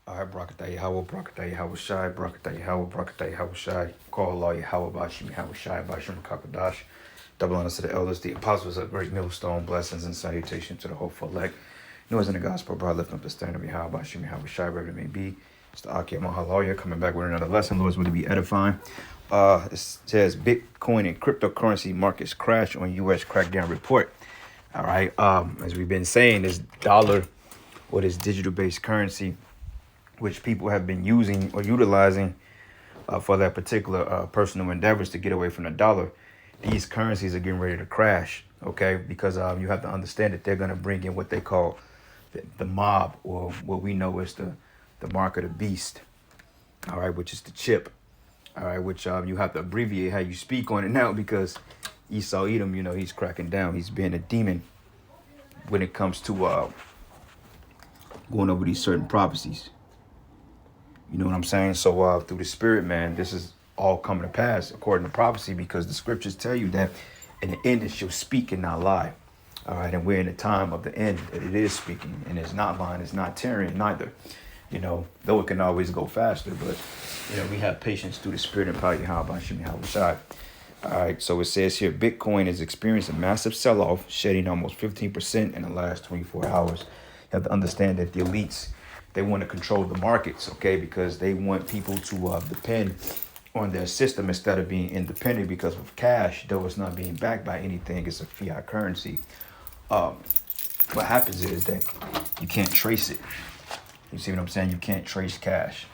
All right, Brakatah Yahweh, Brakatah Yahweh Shai, Brakatah Yahweh, Brakatah Yahweh Shai, call Allah Yahweh Bashim Yahweh Shai, Bashim Kakadash, double honors to the elders, the apostles of great millstone, blessings and salutations to the hopeful elect. Noise in the gospel, bro, lift up the stand of Yahweh Bashim Yahweh Shai, wherever it may be. It's the Akia Mahalaya coming back with another lesson. Lord's will to be edifying. It says Bitcoin and cryptocurrency markets crash on U.S. crackdown report. All right. As we've been saying, this dollar or this digital-based currency, which people have been using or utilizing for their particular personal endeavors to get away from the dollar, these currencies are getting ready to crash, okay? Because you have to understand that they're going to bring in what they call the mob, or what we know as the mark of the beast, all right, which is the chip, all right, which you have to abbreviate how you speak on it now, because Esau Edom, he's cracking down. He's being a demon when it comes to going over these certain prophecies. You know what I'm saying? So through the spirit, man, this is all coming to pass according to prophecy, because the scriptures tell you that in the end it shall speak and not lie. All right, and we're in the time of the end that it is speaking, and it's not lying, it's not tearing neither. Though it can always go faster, but we have patience through the spirit and power of Yahweh Shem Yahweh Shai. All right, so it says here, Bitcoin has experienced a massive sell-off, shedding almost 15% in the last 24 hours. You have to understand that the elites, they want to control the markets, okay, because they want people to depend on their system instead of being independent, because with cash, though it's not being backed by anything, it's a fiat currency. What happens is that you can't trace it. You see what I'm saying? You can't trace cash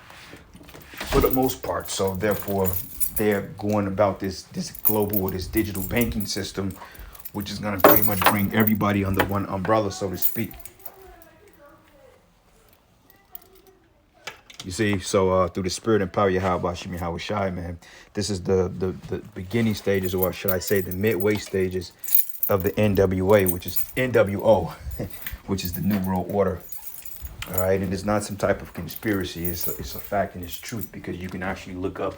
for the most part. So therefore, they're going about this global or this digital banking system, which is going to pretty much bring everybody under one umbrella, so to speak. You see, so through the spirit and power of Yahweh Bashim Yahweh Shai, man, this is the beginning stages, or should I say the midway stages of the NWA, which is NWO, which is the New World Order. All right, and it's not some type of conspiracy. It's a fact and it's truth, because you can actually look up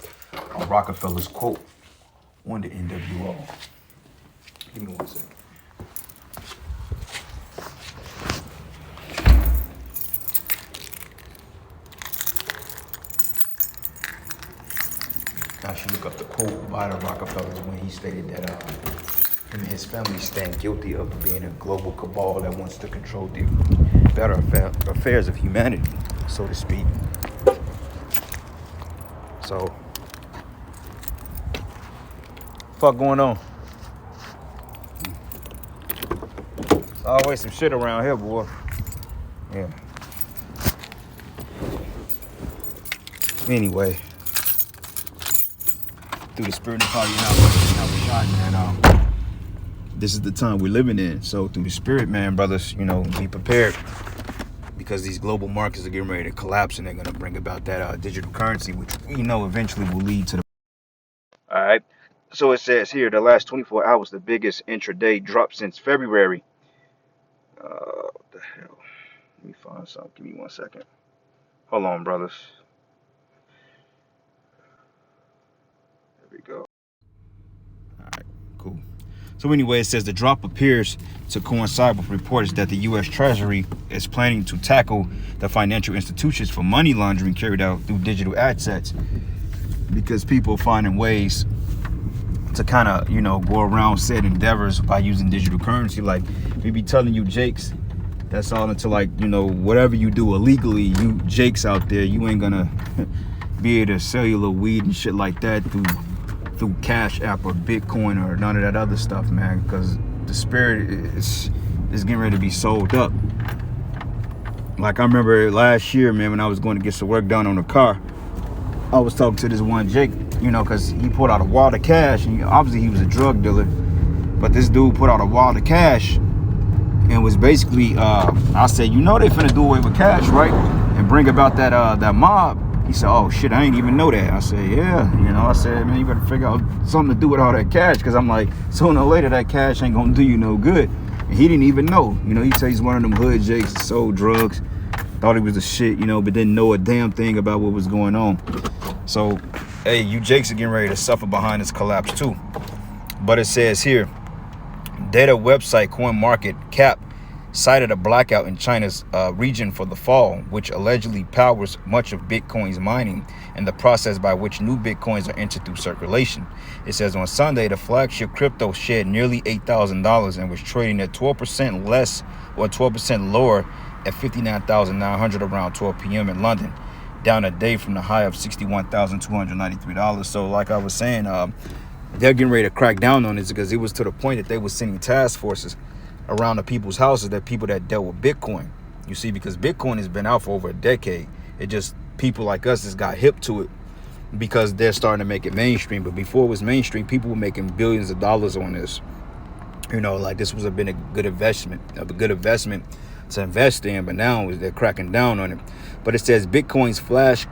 Rockefeller's quote on the NWO. Give me 1 second. I should look up the quote by the Rockefellers when he stated that him and his family stand guilty of being a global cabal that wants to control the better affairs of humanity, so to speak. So, fuck going on? There's always some shit around here, boy. Yeah. Anyway, through the spirit of power, man, this is the time we're living in. So through the spirit, man, brothers, be prepared, because these global markets are getting ready to collapse, and they're going to bring about that digital currency, which we know eventually will lead to the... All right. So it says here, the last 24 hours, the biggest intraday drop since February. What the hell? Let me find something. Give me 1 second. Hold on, brothers. There we go. All right, cool. So anyway, it says the drop appears to coincide with reports that the U.S. Treasury is planning to tackle the financial institutions for money laundering carried out through digital assets, because people are finding ways to kind of, go around said endeavors by using digital currency. Like we be telling you, Jakes, that's all until whatever you do illegally, you Jakes out there, you ain't gonna be able to sell your little weed and shit like that through Cash App or Bitcoin or none of that other stuff, man, because the spirit is getting ready to be sold up. Like I remember last year, man, when I was going to get some work done on the car, I was talking to this one Jake, because he pulled out a wad of cash, and obviously he was a drug dealer, but this dude put out a wad of cash and was basically, I said, they finna do away with cash, right? And bring about that mob. He said, oh shit, I ain't even know that. I said, yeah, I said, man, you better figure out something to do with all that cash, because I'm like, sooner or later that cash ain't gonna do you no good. And he didn't even know. He said he's one of them hood Jakes that sold drugs, thought he was the shit, but didn't know a damn thing about what was going on. So, hey, you Jakes are getting ready to suffer behind this collapse too. But it says here, data website CoinMarketCap cited a blackout in China's region for the fall, which allegedly powers much of Bitcoin's mining and the process by which new Bitcoins are entered through circulation. It says on Sunday, the flagship crypto shed nearly $8,000 and was trading at 12% less or 12% lower at 59,900 around 12 p.m. in London, down a day from the high of $61,293. So like I was saying, they're getting ready to crack down on this because it was to the point that they were sending task forces around the people's houses, that people that dealt with Bitcoin. You see, because Bitcoin has been out for over a decade. It just, people like us just got hip to it because they're starting to make it mainstream. But before it was mainstream, people were making billions of dollars on this. You know, like this was been a good investment to invest in, but now they're cracking down on it. But it says Bitcoin's flash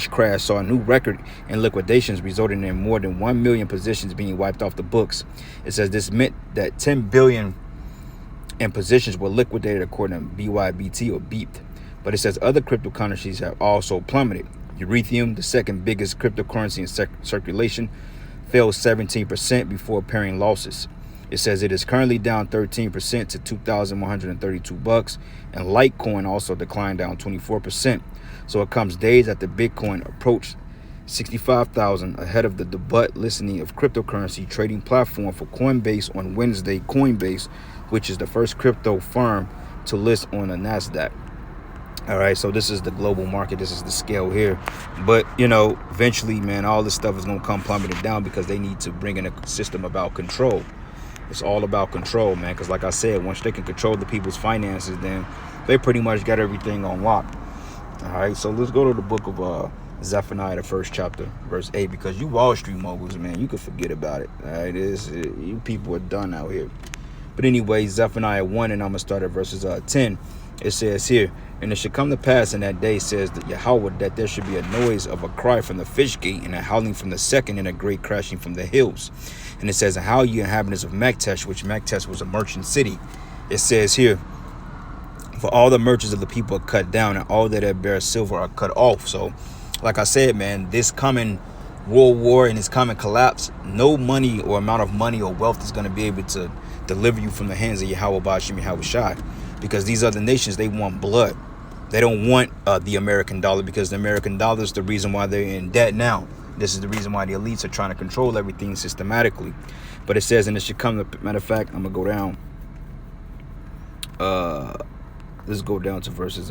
crash saw a new record in liquidations, resulting in more than 1 million positions being wiped off the books. It says this meant that 10 billion in positions were liquidated, according to BYBT or BEEP. But it says other cryptocurrencies have also plummeted. Ethereum, the second biggest cryptocurrency in circulation, fell 17% before appearing losses. It says it is currently down 13% to $2,132, and Litecoin also declined down 24%. So it comes days after Bitcoin approached 65,000 ahead of the debut listing of cryptocurrency trading platform for Coinbase on Wednesday. Coinbase, which is the first crypto firm to list on the NASDAQ. All right, so this is the global market. This is the scale here. But, you know, eventually, man, all this stuff is going to come plummeting down because they need to bring in a system about control. It's all about control, man, because like I said, once they can control the people's finances, then they pretty much got everything on lock. All right, so let's go to the book of Zephaniah, the first chapter, verse 8, because you Wall Street moguls, man, you can forget about it. All right, you people are done out here. But anyway, Zephaniah 1, and I'm going to start at verses 10. It says here, and it should come to pass in that day, says that Yahweh, that there should be a noise of a cry from the fish gate, and a howling from the second, and a great crashing from the hills. And it says, and how you inhabitants of Maktesh, which Maktesh was a merchant city. It says here, for all the merchants of the people are cut down, and all that bear silver are cut off. So, like I said, man, this coming world war and this coming collapse, no money or amount of money or wealth is going to be able to deliver you from the hands of Yahweh Bashim Yahweh Shai. Because these other nations, they want blood. They don't want the American dollar, because the American dollar is the reason why they're in debt now. This is the reason why the elites are trying to control everything systematically. But it says, and it should come to, matter of fact, I'm going to go down. Let's go down to verses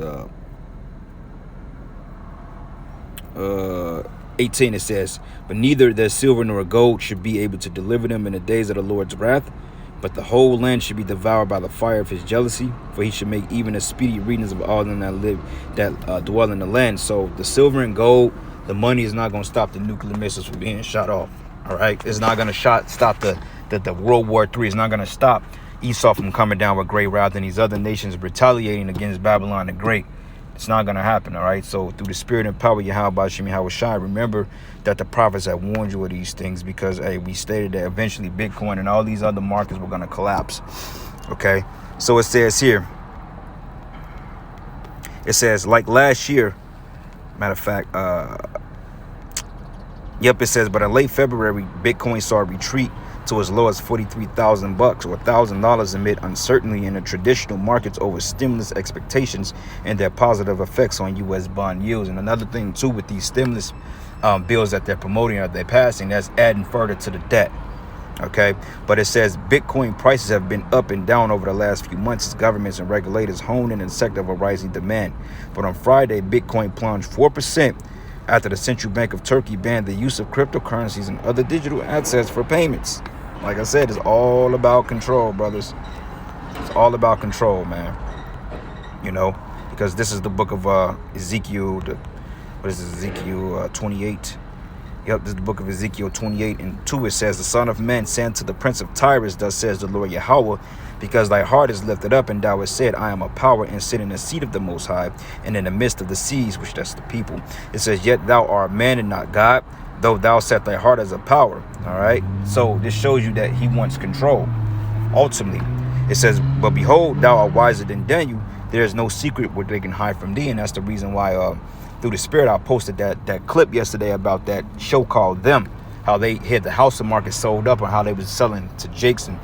18. It says, but neither their silver nor gold should be able to deliver them in the days of the Lord's wrath. But the whole land should be devoured by the fire of his jealousy, for he should make even a speedy riddance of all them that dwell in the land. So the silver and gold, the money is not going to stop the nuclear missiles from being shot off. All right, it's not going to stop the World War III. It's not going to stop Esau from coming down with great wrath and these other nations retaliating against Babylon the Great. It's not going to happen. All right, so through the spirit and power of Yahweh Bashim Yahweh Shai, remember that the prophets have warned you of these things, because we stated that eventually Bitcoin and all these other markets were going to collapse. Okay, so it says here, it says, like last year, matter of fact, it says, but in late February, Bitcoin saw a retreat to as low as $43,000 or $1,000 amid uncertainty in the traditional markets over stimulus expectations and their positive effects on U.S. bond yields. And another thing too, with these stimulus bills that they're promoting or they're passing, that's adding further to the debt. Okay, but it says Bitcoin prices have been up and down over the last few months as governments and regulators hone in the sector of a rising demand. But on Friday, Bitcoin plunged 4% after the Central Bank of Turkey banned the use of cryptocurrencies and other digital assets for payments. Like I said, it's all about control, brothers. It's all about control, man. You know, because this is the book of Ezekiel. What is this, Ezekiel 28? Yep, this is the book of Ezekiel 28 and 2. It says, the Son of Man said to the Prince of Tyrus, thus says the Lord Yahweh, because thy heart is lifted up, and thou hast said, I am a power, and sit in the seat of the Most High, and in the midst of the seas, which that's the people. It says, yet thou art man and not God, though thou set thy heart as a power. All right, so this shows you that he wants control. Ultimately, it says, but behold, thou art wiser than Daniel. There is no secret where they can hide from thee. And that's the reason why through the spirit I posted that clip yesterday about that show called Them, how they had the house market sold up, and how they was selling to Jakes and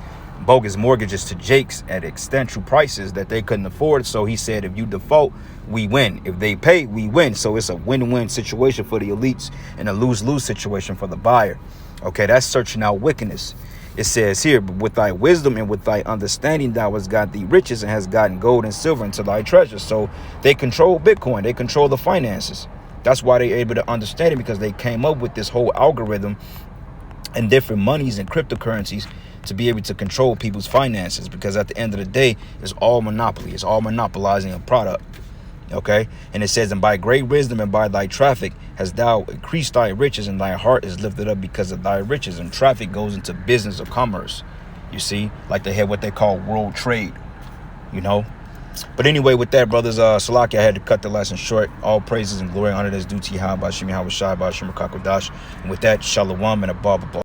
bogus mortgages to Jakes at extensive prices that they couldn't afford. So he said, if you default, we win. If they pay, we win. So it's a win-win situation for the elites and a lose-lose situation for the buyer. Okay, that's searching out wickedness. It says here, but with thy wisdom and with thy understanding, thou hast got the riches and has gotten gold and silver into thy treasures. So they control Bitcoin. They control the finances. That's why they're able to understand it, because they came up with this whole algorithm and different monies and cryptocurrencies to be able to control people's finances, because at the end of the day, it's all monopoly. It's all monopolizing a product. Okay, and it says, and by great wisdom and by thy traffic hast thou increased thy riches, and thy heart is lifted up because of thy riches. And traffic goes into business of commerce, you see, like they have what they call world trade, you know. But anyway, with that, brothers, Salaki, I had to cut the lesson short. All praises and glory and honor that's due to Yahweh, Bashim Yahweh Shai, Bashim Kakodash. And with that, Shalom and Abba.